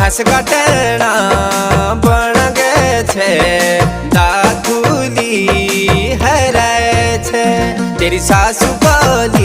मास काटना बन गे छे दाखुली हराय छे। तेरी सासू बोली